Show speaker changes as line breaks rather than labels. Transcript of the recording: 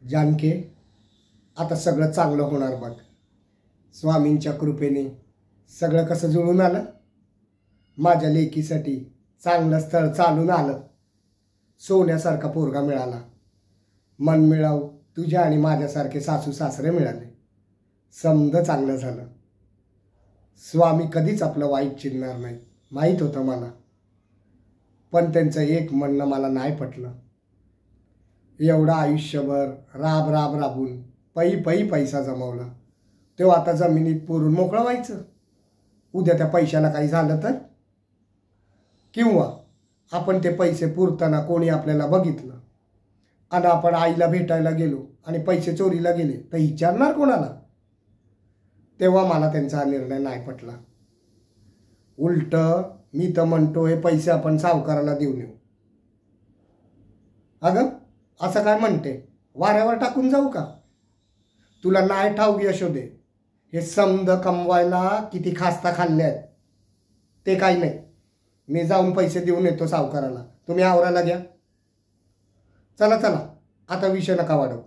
जानके, आता सगळं चांगलं होणार बघ. स्वामींच्या कृपेने सगळं कसं जुळून आलं. माझ्या लेकीसाठी चांगलं स्थळ चालून आलं. सोन्यासारखा पोरगा मिळाला. मन मिळाव तुझ्या आणि माझ्यासारखे सासू सासरे मिळाले. समद चांगलं झालं. स्वामी कधीच आपलं वाईट चिनणार नाही, माहीत होतं मला. पण त्यांचं एक म्हणणं मला नाही पटलं. एवढं आयुष्यभर राबून पै पैसा जमवला, तेव्हा आता जमिनीत पुरून मोकळं व्हायचं. उद्या त्या पैशाला काही झालं तर, किंवा आपण ते पैसे पुरताना कोणी आपल्याला बघितलं आणि आपण आईला भेटायला गेलो आणि पैसे चोरीला गेले तर विचारणार कोणाला? तेव्हा मला त्यांचा निर्णय नाही पटला. उलट मी तर म्हणतो हे पैसे आपण सावकाराला देऊन येऊ. अगं असं काय म्हणते, वाऱ्यावर टाकून जाऊ का? तुला नाही ठाऊक यशोदे, हे समद कमवायला किती खास्ता खाल्ल्यात ते काही नाही. मी जाऊन पैसे देऊन येतो सावकाराला, तुम्ही आवरायला घ्या. चला चला, आता विषय नका वाढव.